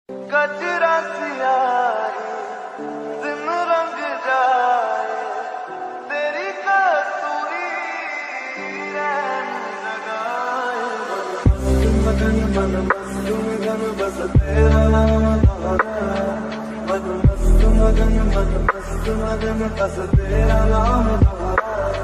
कचरा सियाही दिन रंग जाए तेरी कसूरी रैन लगाए मगन मन मस्त मगन बस तेरा नाम दोहराए मन मस्त मगन बस तेरा नाम दोहराए